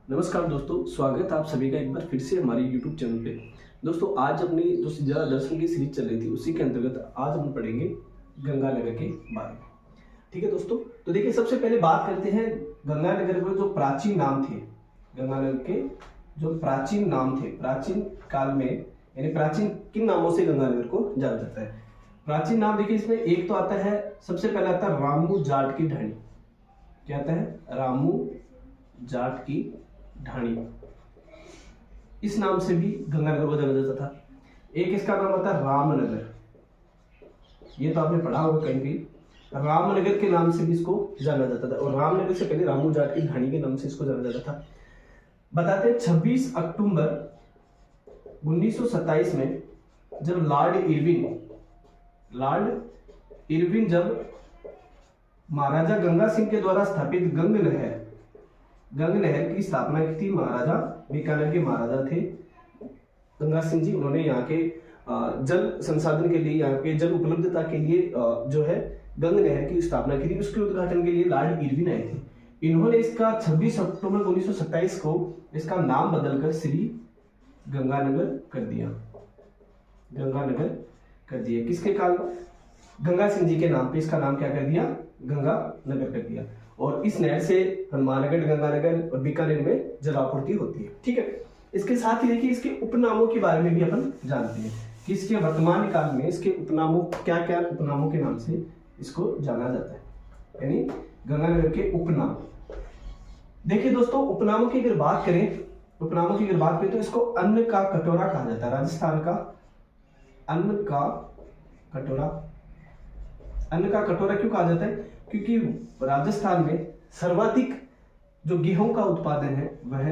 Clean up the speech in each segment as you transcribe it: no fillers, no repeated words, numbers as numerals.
नमस्कार दोस्तों, स्वागत है आप सभी का एक बार फिर से हमारे YouTube चैनल पे। दोस्तों आज अपनी जो सिद्धा दर्शन की सीरीज चल रही थी उसी के अंतर्गत आज हम पढ़ेंगे गंगानगर के बारे में। ठीक है दोस्तों, तो देखिए सबसे पहले बात करते हैं गंगानगर के जो प्राचीन नाम थे। गंगानगर के जो प्राचीन नाम थे, प्राचीन काल में यानी प्राचीन किन नामों से गंगानगर को जाना जाता है। प्राचीन नाम देखिए, इसमें एक तो आता है, सबसे पहले आता है रामू जाट की ढाणी। क्या आता है? रामू जाट की ढाणी, इस नाम से भी गंगानगर को जाना जाता था। एक इसका नाम आता है रामनगर, ये तो आपने पढ़ा होगा कहीं कहीं। रामनगर के नाम से भी इसको जाना जाता था, और रामनगर से पहले रामू जाट की ढाणी के नाम से इसको जाना जाता था। बताते हैं 26 अक्टूबर 1927 में जब लॉर्ड इरविन जब महाराजा गंगा सिंह के द्वारा स्थापित गंग नहर की स्थापना की थी। महाराजा बीकानेर के महाराजा थे गंगा सिंह जी। उन्होंने यहाँ के जल संसाधन के लिए, यहाँ के जल उपलब्धता के लिए जो है गंग नहर की स्थापना की थी। उसके उद्घाटन के लिए लॉर्ड इरविन आए थे। इन्होंने इसका 26 अक्टूबर 1927 को इसका नाम बदलकर श्री गंगानगर कर दिया। गंगानगर कर दिया किसके काल? गंगा सिंह जी के नाम पे इसका नाम क्या कर दिया? गंगानगर कर दिया। और इस नहर से हनुमानगढ़, गंगानगर और बीकानेर में जल आपूर्ति होती है। ठीक है, इसके साथ ही देखिए इसके उपनामों के बारे में भी अपन जानते हैं कि इसके वर्तमान काल में इसके उपनामों, क्या क्या उपनामों के नाम से इसको जाना जाता है, यानी गंगानगर के उपनाम। देखिए दोस्तों, उपनामों की अगर बात करें तो इसको अन्न का कटोरा कहा जाता है। राजस्थान का अन्न का कटोरा क्यों कहा जाता है? क्योंकि राजस्थान में सर्वाधिक जो गेहूं का उत्पादन है वह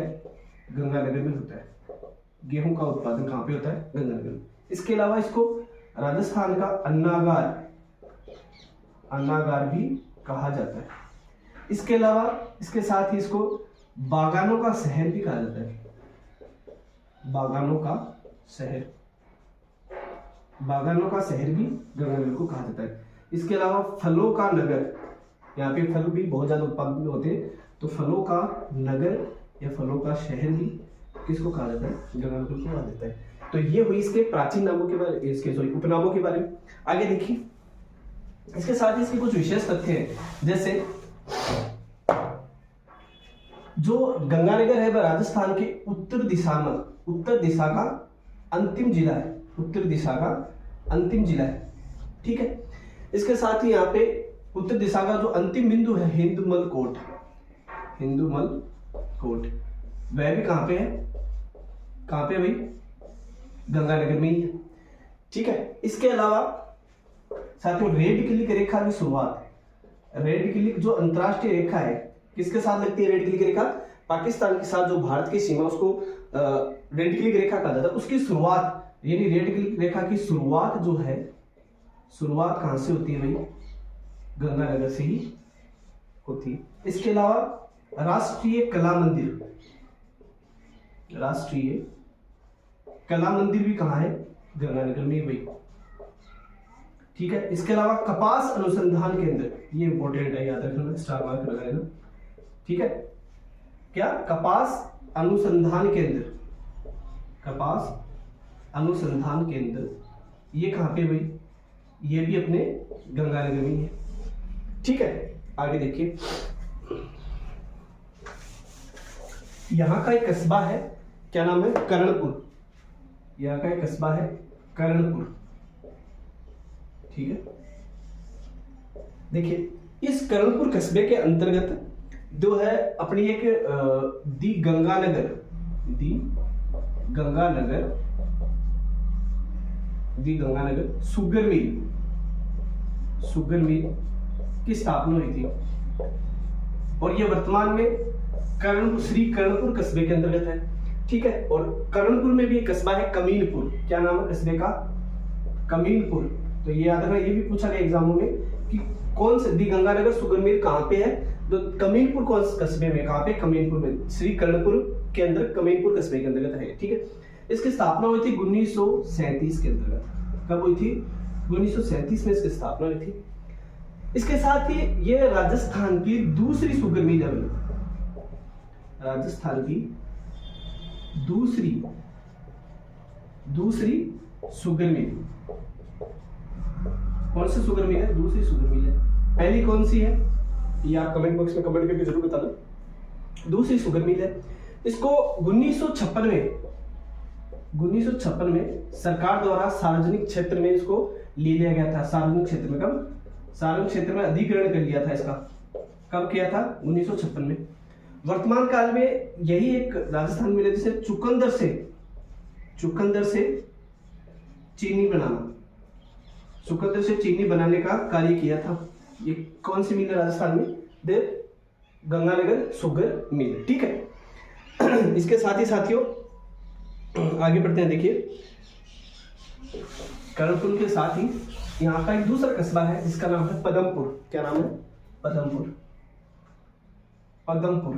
गंगानगर में होता है। गेहूं का उत्पादन कहां पे होता है? गंगानगर में। इसके अलावा इसको राजस्थान का अन्नागार भी कहा जाता है। इसके अलावा इसके साथ ही इसको बागानों का शहर भी कहा जाता है। बागानों का शहर भी गंगानगर को कहा जाता है। इसके अलावा फलों का नगर, यहाँ पे फल भी बहुत ज्यादा उत्पादन होते हैं, तो फलों का नगर या फलों का शहर भी किसको कहा जाता है? गंगानगर को कहा जाता है। तो ये हुई इसके प्राचीन नामों के बारे, उपनामों के बारे में। आगे देखिए, इसके साथ ही इसके कुछ विशेष तथ्य हैं। जैसे जो गंगानगर है वह राजस्थान के उत्तर दिशा का अंतिम जिला है। ठीक है, इसके साथ ही यहाँ पे उत्तर दिशा का जो अंतिम बिंदु है हिंदुमल कोट, वह भी कहां पे है? भाई? गंगानगर में ही है। ठीक है, इसके अलावा साथ ही रेड क्लिक रेखा की शुरुआत, रेड क्लिक जो अंतरराष्ट्रीय रेखा है किसके साथ लगती है? रेड क्लिक रेखा पाकिस्तान के साथ जो भारत की सीमा, उसको रेड क्लिक रेखा कहा जाता है। उसकी शुरुआत यानी रेड क्लिक रेखा की शुरुआत जो है, शुरुआत कहां से होती है भाई? गंगानगर से ही होती है। इसके अलावा राष्ट्रीय कला मंदिर भी कहां है? गंगानगर में भाई। ठीक है, इसके अलावा कपास अनुसंधान केंद्र, ये इंपॉर्टेंट है, याद रखना, स्टार मार्क लगाएगा। ठीक है, क्या? कपास अनुसंधान केंद्र, ये कहां पे भाई? ये भी अपने गंगानगर में ही है। ठीक है, आगे देखिए, यहां का एक कस्बा है, क्या नाम है? कर्णपुर। यहाँ का एक कस्बा है कर्णपुर। ठीक है, देखिए इस कर्णपुर कस्बे के अंतर्गत जो है अपनी एक दी गंगानगर शुगर मिल की स्थापना हुई थी, और ये वर्तमान में श्री कर्णपुर कस्बे के अंतर्गत है। ठीक है, और कर्णपुर में भी एक कस्बा है कमीनपुर। क्या नाम है कस्बे का? कमीनपुर। तो ये याद रखना, ये भी पूछा गया एग्जामों में कि कौन से दी गंगानगर शुगर मिल कहाँ पे है, तो कमीनपुर कौन से कस्बे में, कहाँ पे? कमीनपुर में, श्री कर्णपुर के अंदर कमीनपुर कस्बे के अंतर्गत है। ठीक है, इसकी स्थापना हुई थी 1937 के अंतर्गत। कब हुई थी? 1937 में इसकी स्थापना हुई थी। इसके साथ ही ये राजस्थान की दूसरी शुगर मिल है। राजस्थान की दूसरी शुगर मिल। कौन सी शुगर मिल है? दूसरी शुगर मिल है। पहली कौन सी है ये आप कमेंट बॉक्स में कमेंट करके जरूर बता दो। दूसरी शुगर मिल है। इसको 1956 में सरकार द्वारा सार्वजनिक क्षेत्र में इसको ले लिया गया था। सार्वजनिक क्षेत्र में कब? सार्वजनिक क्षेत्र में अधिग्रहण कर लिया था इसका। कब किया था? 1956 में। वर्तमान काल में यही एक राजस्थान में जिसे चुकंदर से चीनी बनाने का कार्य किया था। ये कौन सी मिल है राजस्थान में? Ganganagar sugar mill. ठीक है। इसके साथ ही साथियों आगे बढ़ते हैं। देखिए कर्णपुर के साथ ही यहाँ का एक दूसरा कस्बा है जिसका नाम है पदमपुर। क्या नाम है? पदमपुर।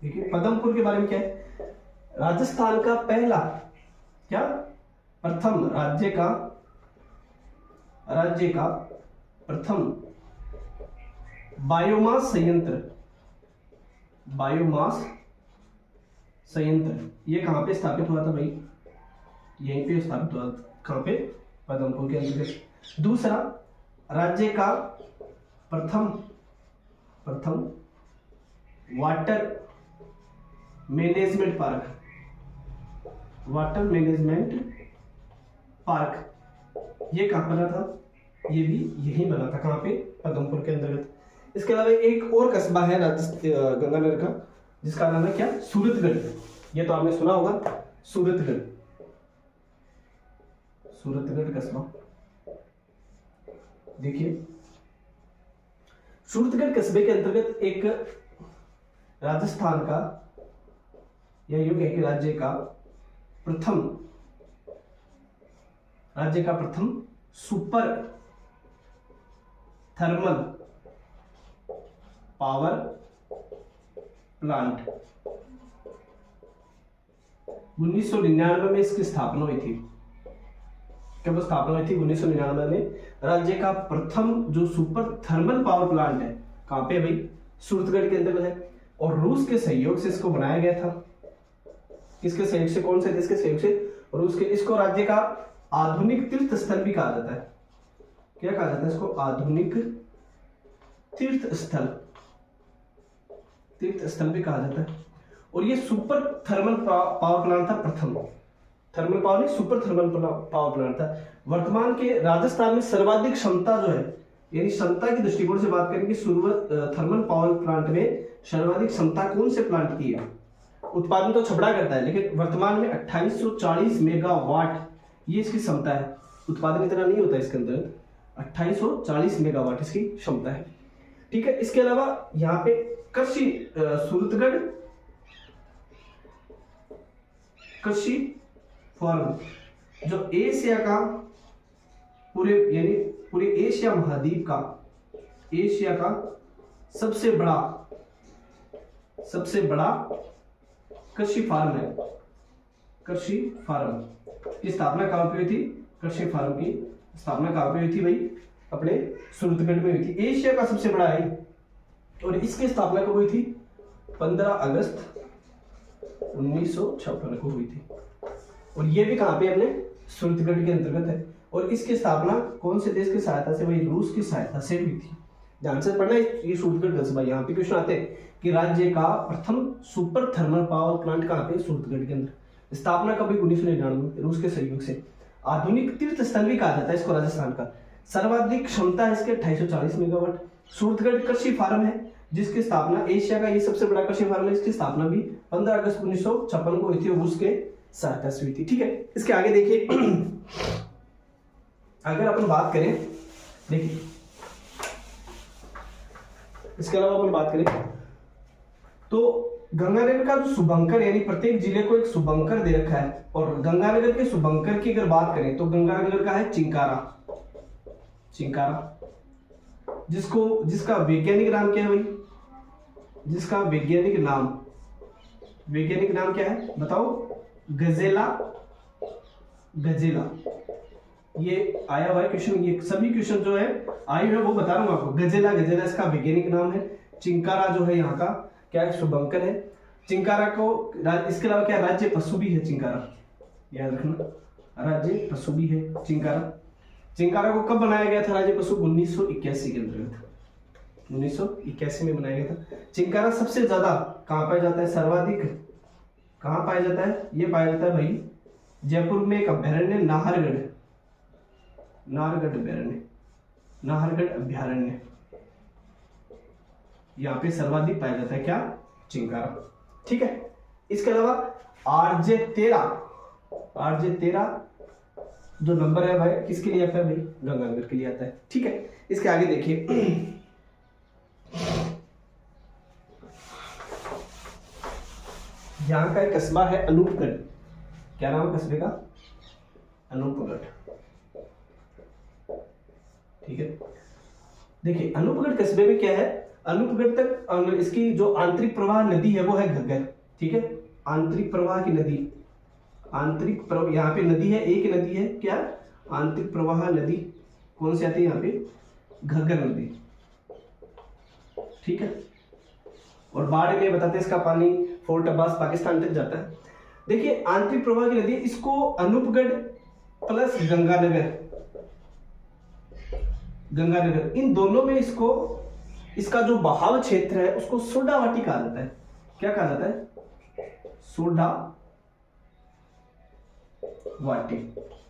देखिए पदमपुर के बारे में क्या है? राजस्थान का पहला प्रथम राज्य का प्रथम बायोमास संयंत्र ये कहां पे स्थापित हुआ था भाई? यहीं पे स्थापित हुआ। कहां पे? पदमपुर के अंतर्गत। दूसरा राज्य का प्रथम वाटर मैनेजमेंट पार्क ये कहां बना था? ये भी यहीं बना था। कहां पे? पदमपुर के अंतर्गत। इसके अलावा एक और कस्बा है गंगानगर का जिसका नाम है क्या? सूरतगढ़। ये तो आपने सुना होगा, सूरतगढ़ कस्बा। देखिए सूरतगढ़ कस्बे के अंतर्गत एक राजस्थान का या यूं कहें कि राज्य का प्रथम सुपर थर्मल पावर प्लांट 1999 में इसकी स्थापना हुई थी। कब स्थापना हुई थी? 1999 में। राज्य का प्रथम जो सुपर थर्मल पावर प्लांट है कहां पे भाई? सूरतगढ़ के अंदर है। और रूस के सहयोग से इसको बनाया गया था। किसके सहयोग से? कौन से देश के सहयोग से? रूस के। इसको राज्य का आधुनिक तीर्थ स्थल भी कहा जाता है। क्या कहा जाता है इसको? आधुनिक तीर्थ स्थल भी कहा जाता है। और ये सुपर थर्मल पावर प्लांट था। प्रथम थर्मल पावर नहीं, सुपर थर्मल पावर प्लांट था। वर्तमान के राजस्थान में सर्वाधिक क्षमता जो है, यानी क्षमता की दृष्टिकोण से बात करें कि थर्मल पावर प्लांट में सर्वाधिक क्षमता कौन से प्लांट की है? उत्पादन तो छपड़ा करता है, लेकिन वर्तमान में 2840 मेगावाट ये इसकी क्षमता है। उत्पादन इतना नहीं होता इसके अंदर। 2840 मेगावाट इसकी क्षमता है। ठीक है। इसके अलावा यहाँ पे सूरतगढ़ कृषि फॉर्म जो एशिया का पूरे एशिया महाद्वीप का सबसे बड़ा कृषि फार्म है। कृषि फार्म की स्थापना कहां पे हुई थी? कृषि फार्म की स्थापना कहां पे हुई थी भाई? अपने सूरतगढ़ में हुई थी। एशिया का सबसे बड़ा है। और इसकी स्थापना कब हुई थी? 15 अगस्त 1956 को हुई थी। और ये भी कहां पे? अपने सूरतगढ़ के अंतर्गत है। और इसकी स्थापना कौन से देश की सहायता से? वही रूस की सहायता से हुई थी। ध्यान से पढ़ना ये सूरतगढ़ कस्बा। यहाँ पे क्वेश्चन आते हैं कि राज्य का प्रथम सुपर थर्मल पावर प्लांट कहां पे? सूरतगढ़ के अंदर। स्थापना कभी? 1999 रूस के सहयोग से। आधुनिक तीर्थ स्थल भी कहा जाता है इसको राजस्थान का। सर्वाधिक क्षमता है इसके 2840 मेगावाट। सूरतगढ़ कृषि फार्म है जिसकी स्थापना एशिया का ये सबसे बड़ा कृषि फार्म है। इसकी स्थापना भी 15 अगस्त 1956 को हुई थी और रूस के सहायता से हुई थी। ठीक है। इसके आगे देखिए अगर अपन बात करें, देखिए इसके अलावा अपन बात करें तो गंगानगर का जो शुभंकर, यानी प्रत्येक जिले को एक शुभंकर दे रखा है। और गंगानगर के शुभंकर की अगर बात करें तो गंगानगर का है चिंकारा। जिसका वैज्ञानिक नाम क्या है भाई? जिसका वैज्ञानिक नाम क्या है बताओ? गजेला। ये आया हुआ है क्वेश्चन। ये सभी क्वेश्चन जो है आए हुए वो बता रहा हूं आपको। गजेला इसका वैज्ञानिक नाम है। चिंकारा जो है यहाँ का क्या है, शुभंकर है। चिंकारा को इसके अलावा क्या राज्य पशु भी है चिंकारा, याद रखना, राज्य पशु भी है चिंकारा। चिंकारा को कब बनाया गया था राज्य पशु? 1981 के अंतर्गत, 1981 में बनाया गया था। चिंकारा सबसे ज्यादा कहाँ पाया जाता है, सर्वाधिक कहाँ पाया जाता है? ये पाया जाता है भाई जयपुर में एक अभ्यारण्य नाहरगढ़, नाहरगढ़ अभ्यारण्य, नाहरगढ़ अभ्यारण्य, यहाँ पे सर्वाधिक पाया जाता है क्या? चिंकारा। ठीक है, इसके अलावा RJ13 जो नंबर है भाई किसके लिए आता है भाई? गंगानगर के लिए आता है। ठीक है, इसके आगे देखिए यहाँ का एक कस्बा है अनूपगढ़। क्या नाम है कस्बे का? अनूपगढ़। ठीक है, देखिए अनूपगढ़ कस्बे में क्या है, अनूपगढ़ तक इसकी जो आंतरिक प्रवाह नदी है वो है घग्गर। ठीक है, आंतरिक प्रवाह की नदी, आंतरिक प्रवाह, यहाँ पे नदी है, एक नदी है क्या? आंतरिक प्रवाह नदी कौन सी आती है यहाँ पे? घग्गर नदी। ठीक है, और बाढ़ में बताते हैं इसका पानी फोर्ट अब्बास पाकिस्तान तक जाता है। देखिए आंतरिक प्रवाह की नदी, इसको अनूपगढ़ प्लस गंगानगर, गंगानगर इन दोनों में इसको, इसका जो बहाव क्षेत्र है उसको सोडावाटी कहा जाता है। क्या कहा जाता है? सोडावाटी।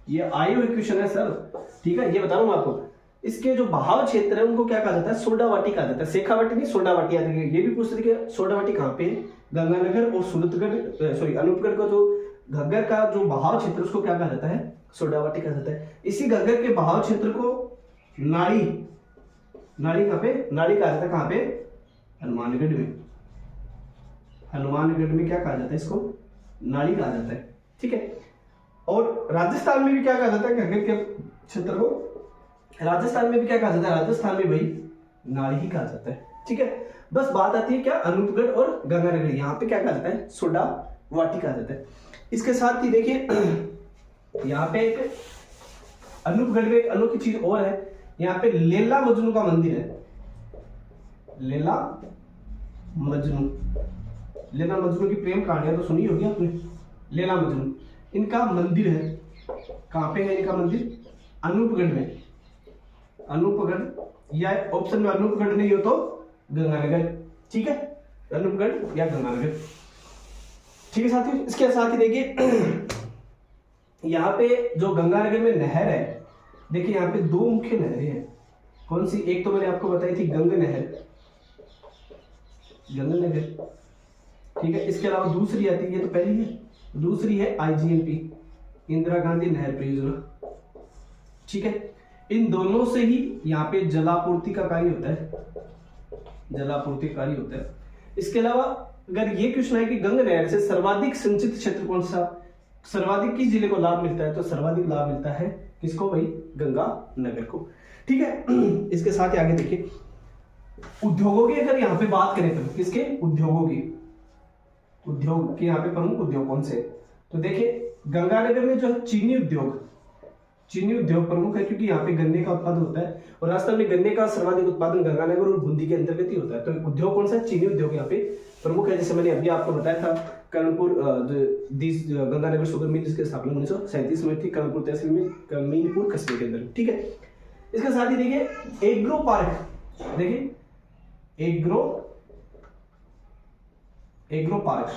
ये आए हुए क्वेश्चन है सर। ठीक है, ये बता रहा हूं आपको, इसके जो बहाव क्षेत्र है उनको क्या कहा जाता है? सोडावाटी कहा जाता है। शेखावाटी नहीं, सोडावाटी आती है। ये भी पूछ रहे कि सोडावाटी कहाँ पे है? गंगानगर और सूरतगढ़, सॉरी अनूपगढ़ का जो घग्गर का जो बहाव क्षेत्र उसको क्या कहा जाता है? सोडावाटी कहा जाता है। इसी घग्गर के बहाव क्षेत्र को नाड़ी, नाड़ी कहाँ पे? नाड़ी कहा जाता है। कहाँ पे? हनुमानगढ़ में। हनुमानगढ़ में क्या कहा जाता है इसको? नाड़ी कहा जाता है। ठीक है, और राजस्थान में भी क्या कहा जाता है घग्गर के क्षेत्र को? राजस्थान में भी क्या कहा जाता है? राजस्थान में भाई नाड़ी ही कहा जाता है। ठीक है, बस बात आती है क्या? अनूपगढ़ और गंगानगर, यहाँ पे क्या कहा जाता है? सोडावाटी कहा जाता है। इसके साथ ही देखिए यहाँ पे एक अनूपगढ़ में एक अनोखी चीज और है, यहाँ पे लैला मजनू का मंदिर है। लैला मजनू, लैला मजनू की प्रेम कहानियां तो सुनी होगी आपने। लैला मजनू इनका मंदिर है। कहाँ पे है इनका मंदिर? अनूपगढ़ में। अनूपगढ़, या ऑप्शन में अनूपगढ़ नहीं हो तो गंगानगर। ठीक है, अनूपगढ़ या गंगानगर। ठीक है साथियों, इसके साथ ही देखिए यहाँ पे जो गंगानगर में नहर है, देखिए यहाँ पे दो मुख्य नहरें हैं। कौन सी? एक तो मैंने आपको बताई थी गंग नहर, गंग नहर। ठीक है, इसके अलावा दूसरी आती है, ये तो पहली है, दूसरी है IGNP, इंदिरा गांधी नहर परियोजना। ठीक है, इन दोनों से ही यहाँ पे जलापूर्ति का कार्य होता है, जलापूर्ति कार्य होता है। इसके अलावा अगर ये क्वेश्चन है कि गंग नहर से सर्वाधिक सिंचित क्षेत्र कौन सा, सर्वाधिक किस जिले को लाभ मिलता है, तो सर्वाधिक लाभ मिलता है किसको भाई? गंगानगर को। ठीक है, इसके साथ ही आगे देखिए उद्योगों की अगर यहाँ पे बात करें तो किसके? उद्योगों की, उद्योग के यहाँ पे प्रमुख उद्योग कौन से? तो देखिए गंगानगर में जो है चीनी उद्योग, चीनी उद्योग प्रमुख है, क्योंकि यहाँ पे गन्ने का उत्पादन होता है और राजस्थान में गन्ने का सर्वाधिक उत्पादन गंगानगर और बूंदी के अंतर्गत ही होता है। तो उद्योग कौन सा? चीनी उद्योग यहाँ पे प्रमुख है। जैसे मैंने अभी आपको बताया था कर्णपुर, गंगानगर शुगर मिल जिसकी स्थापना 1937 में थी, कर्णपुर तहसील में कमीनपुर कस्बे के अंदर। ठीक है, इसके साथ ही देखिए एग्रो पार्क, देखिए एग्रो पार्क,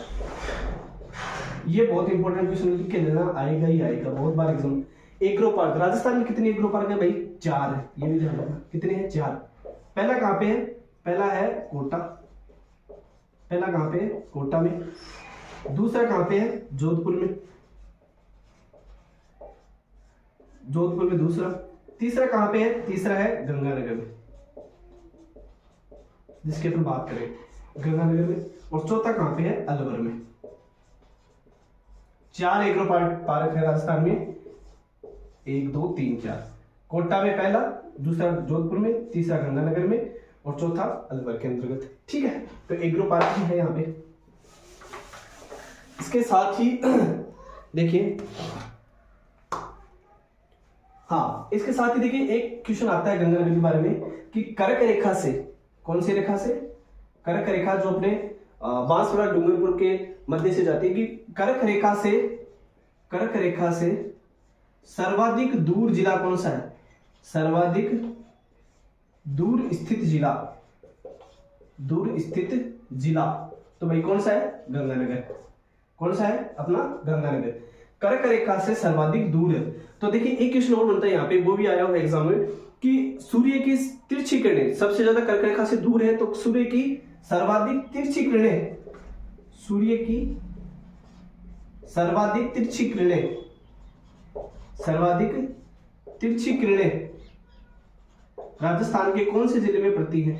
ये बहुत इंपॉर्टेंट क्वेश्चन लिख के लेना, आएगा ही आएगा बहुत बार एग्जाम। एग्रो पार्क, राजस्थान में कितनी एग्रो पार्क है भाई? 4 है, ये भी ध्यान रखना। कितने हैं? 4। पहला कहाँ पे है? पहला है कोटा, पहला कहाँ पे है? कोटा में। दूसरा कहाँ पे है? जोधपुर में, जोधपुर में दूसरा। तीसरा कहाँ पे है? तीसरा है गंगानगर में, जिसके अपन बात करें गंगानगर में। और चौथा कहाँ पे है? अलवर में। 4 एग्रो पार्क है राजस्थान में, 1 2 3 4। कोटा में पहला, दूसरा जोधपुर में, तीसरा गंगानगर में और चौथा अलवर के अंतर्गत। ठीक है, तो एग्रो पार्क ही है यहाँ पे। इसके साथ ही देखिए, हाँ इसके साथ ही देखिए एक क्वेश्चन आता है गंगानगर के बारे में कि कर्क रेखा से, कौन सी रेखा से? कर्क रेखा जो अपने बांसवाड़ा डूंगरपुर के मध्य से जाती है कि कर्क रेखा से सर्वाधिक दूर जिला कौन सा है? सर्वाधिक दूर स्थित जिला तो भाई कौन सा है? गंगानगर। कौन सा है? अपना गंगानगर। कर्क रेखा से सर्वाधिक दूर है। तो देखिए एक क्वेश्चन और बनता है यहाँ पे, वो भी आया हुआ एग्जाम में कि सूर्य की तिरछी किरणें सबसे ज्यादा कर्क रेखा से दूर है, तो सूर्य की सर्वाधिक तिरछी किरणें, सूर्य की सर्वाधिक तिरछी किरणें राजस्थान के कौन से जिले में पड़ती है?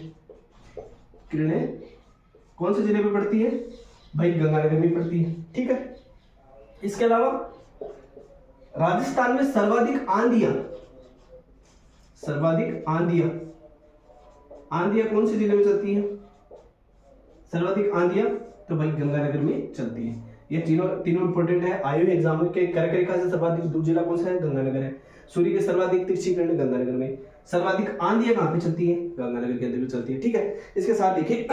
किरणें कौन से जिले में पड़ती है? भाई गंगानगर में पड़ती है। ठीक है, इसके अलावा राजस्थान में सर्वाधिक आंधियां कौन से जिले में चलती हैं? सर्वाधिक आंधियां तो भाई गंगानगर में चलती है। ये तीनों इंपॉर्टेंट है आयु एग्जाम के। कर्क रेखा से सर्वाधिक दूर जिला कौन सा है? गंगानगर है। सूर्य के सर्वाधिक तिरछी किरणें गंगानगर में। सर्वाधिक आंधियां कहां पे चलती है? गंगानगर के अंदर भी चलती है। ठीक है, इसके साथ देखिए